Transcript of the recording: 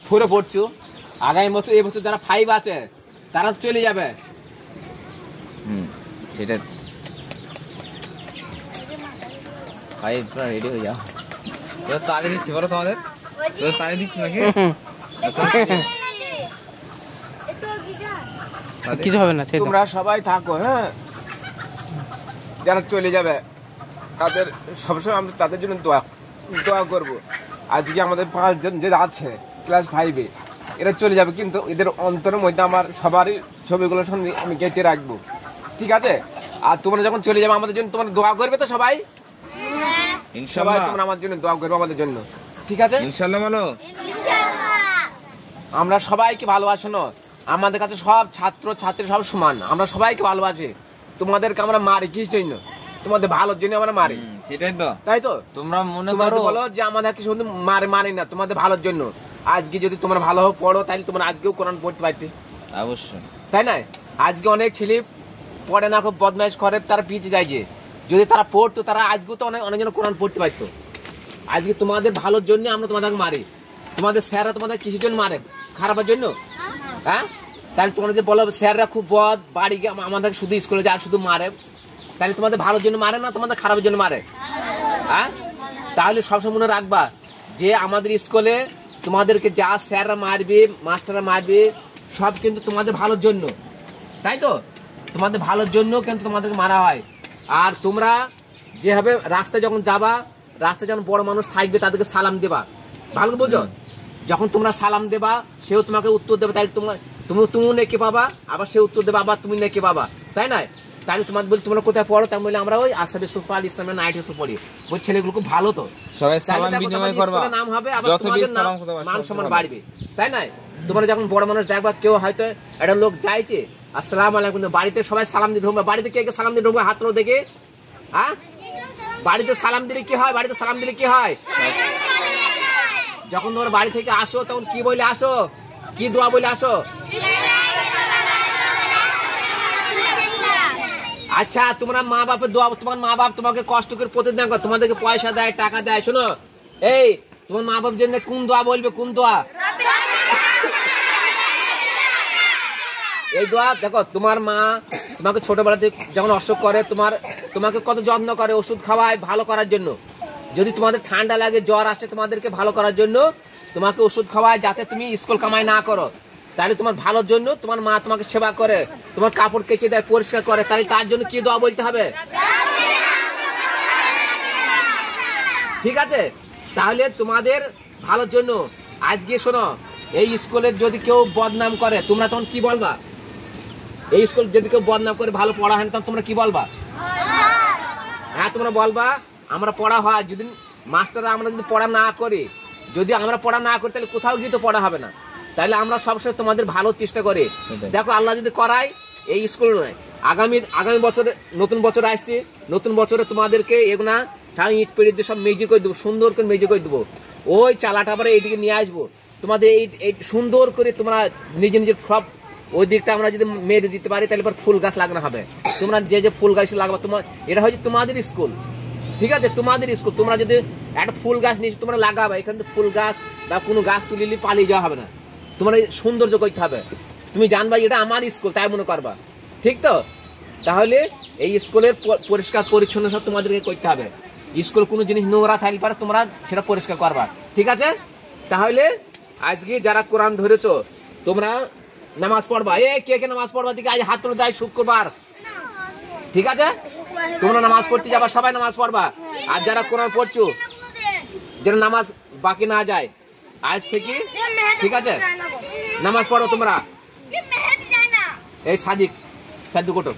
4-এ পড়ছো, আগামী বছর এই বছর যারা 5 আছে তারা চলে যাবে। সেটা 5 পুরো রেডি হয়ে যাও। তোরা তাড়ি দিচ্ছি বলো তোমাদের, তোরা তাড়ি দিচ্ছি নাকি? কিছু হবে না, তোমরা সবাই থাকো। হ্যাঁ, যারা চলে যাবে তাদের সবসময় আমরা তাদের জন্য দোয়া করবো। আজকে আমাদের 5 জন যে আছে ক্লাস 5-এ, এরা চলে যাবে, কিন্তু এদের অন্তরের মধ্যে আমার সবারই ছবিগুলোর সঙ্গে আমি গেঁথে রাখবো, ঠিক আছে? আর তোমরা যখন চলে যাবে আমাদের জন্য তোমরা দোয়া করবে তো সবাই? সবাই তোমরা আমার জন্য দোয়া করবে আমাদের জন্য, ঠিক আছে? ইনশাআল্লাহ বলো। আমরা সবাইকে ভালোবাসো না, আমাদের কাছে সব ছাত্র ছাত্রী সব সমান, আমরা সবাইকে ভালোবাসি। তোমাদেরকে আমরা মারি কিসের জন্য? তোমাদের ভালোর জন্য আমরা মারি, সেটাই তো। তাই তো? তোমরা মনে করো বলো যে আমাদেরকে শুধু মারি না, তোমাদের ভালোর জন্য। আজকে যদি তোমরা ভালো পড়ো তাহলে তোমরা আজকেও কোরআন পড়তে পারতে, অবশ্যই, তাই না? আজকে অনেক ছেলে পড়ে না, খুব বদমাইশ করে, তারা পিছিয়ে যায়। যে যদি তারা পড়তো তারা আজকেও তো অনেকজন কোরআন পড়তে পারতো। আজকে তোমাদের ভালোর জন্য আমরা তোমাদেরকে মারি। তোমাদের স্যাররা তোমাদের কিসের জন্য মারে? খারাপের জন্য? হ্যাঁ, তাহলে তোমরা যে বলো স্যাররা খুব বদ, বাড়ি গিয়ে আমাদের শুধু স্কুলে যায় শুধু মারে, তাহলে তোমাদের ভালোর জন্য মারে না তোমাদের খারাপের জন্য মারে? হ্যাঁ, তাহলে সবসময় মনে রাখবা যে আমাদের স্কুলে তোমাদেরকে যা স্যাররা মারবে, মাস্টাররা মারবে, সব কিন্তু তোমাদের ভালোর জন্য, তাই তো? তোমাদের ভালোর জন্য কিন্তু তোমাদেরকে মারা হয়। আর তোমরা যেভাবে রাস্তায় যখন যাবা, রাস্তায় যখন বড় মানুষ থাকবে তাদেরকে সালাম দেবা, ভালো বোঝো? যখন তোমরা সালাম দেবা সেও তোমাকে উত্তর দেবে, তাহলে তুমি নেকি পাবা, আবার সে উত্তর দেবে, আবার তুমি নেকি পাবা, তাই না? তাহলে তোমার বলি তোমরা কোথায় পড়ো? তাই বলে আমরা ওই আসাবে সুফা আল ইসলামের নাইট স্কুল পড়ি। ওই ছেলেগুলো খুব ভালো, তো সবাই সালাম বিনিময় করবা, নাম হবে, আবার তোমাদের নাম মান সম্মান বাড়বে, তাই না? তোমরা যখন বড় মানুষ দেখবা, কেউ হয়তো একটা লোক যাইছে আসসালামু আলাইকুম, বাড়িতে সবাই সালাম দিয়ে ঢুকবে। বাড়িতে কে কে সালাম দিয়ে ঢুকবে? হাত তোলো দেখে। হ্যাঁ, বাড়িতে সালাম দিলে কি হয়? বাড়িতে সালাম দিলে কি হয়? যখন তোমরা বাড়ি থেকে আসো তখন কি বলে আসো? কি দোয়া বলে আসো? আচ্ছা, তোমরা মা বাপের দোয়া, তোমার মা বাপ তোমাকে কষ্ট করে প্রতিদিন তোমাদেরকে পয়সা দেয়, টাকা দেয়। শোনো, এই তোমার মা বাপ জন্য কোন দোয়া বলবে? কোন দোয়া? এই দোয়া দেখো, তোমার মা তোমাকে ছোটবেলাতে যখন অসুখ করে তোমাকে কত যত্ন করে, ওষুধ খাওয়ায় ভালো করার জন্য। যদি তোমাদের ঠান্ডা লাগে, জ্বর আসে, তোমাদেরকে ভালো করার জন্য তোমাকে ওষুধ খাওয়ায়, যাতে তুমি স্কুল কামাই না করো। তাহলে তোমার ভালোর জন্য তোমার মা তোমাকে সেবা করে, তোমার কাপড় কেচে দেয়, পরিষ্কার করে, তাহলে তার জন্য কি দোয়া বলতে হবে? ঠিক আছে? তাহলে তোমাদের ভালোর জন্য আজকে শোনো, এই স্কুলের যদি কেউ বদনাম করে তোমরা তখন কি বলবা? এই স্কুল যদি কেউ বদনাম করে, ভালো পড়া হয় না, তখন তোমরা কি বলবা? হ্যাঁ, তোমরা বলবা আমরা পড়া হয়। যদি মাস্টাররা আমরা যদি পড়া না করি, তাহলে কোথাও গিয়ে তো পড়া হবে না। তাহলে আমরা সবসময় তোমাদের ভালো চেষ্টা করি। দেখো, আল্লাহ যদি করায় এই স্কুল নয়, আগামী বছরে নতুন বছর আসছে, নতুন বছরে তোমাদেরকে এগুনা ইট পেড়ে দিয়ে সব মেজি করে দেবো, সুন্দর করে মেজি করে দেবো। ওই চালাটা আবার এইদিকে নিয়ে আসবো, তোমাদের এই সুন্দর করে তোমরা নিজের সব ওই দিকটা আমরা যদি মেরে দিতে পারি, তাহলে ফুল গাছ লাগানো হবে। তোমরা যে ফুল গাছ লাগাবো, এটা হচ্ছে তোমাদের স্কুল, ঠিক আছে? তোমাদের স্কুল। তোমরা যদি একটা ফুল গাছ নিয়ে তোমরা লাগাবে, এখানে ফুল গাছ বা কোনো গাছ তুলিলে পালিয়ে যাওয়া হবে না, তোমরা সৌন্দর্য করতে হবে। তুমি জানবা এটা আমার স্কুল, তাই মনে করবা, ঠিক তো? তাহলে এই স্কুলের পরিষ্কার পরিচ্ছন্ন সব তোমাদেরকে করতে হবে। স্কুল কোনো জিনিস নোংরা থাকলে পারে তোমরা সেটা পরিষ্কার করবা, ঠিক আছে? তাহলে আজকে যারা কোরআন ধরেছো তোমরা নামাজ পড়বা। কে কে নামাজ পড়বা? দিকে আজ হাত তুলে দেয়, শুক্রবার, ঠিক আছে? তোমরা নামাজ পড়তে যাবা, সবাই নামাজ পড়বা। আর যারা কোরআন পড়ছো, যেন নামাজ বাকি না যায় আজ থেকে, ঠিক আছে? নামাজ পড়ো তোমরা। এই সাদিক কোটো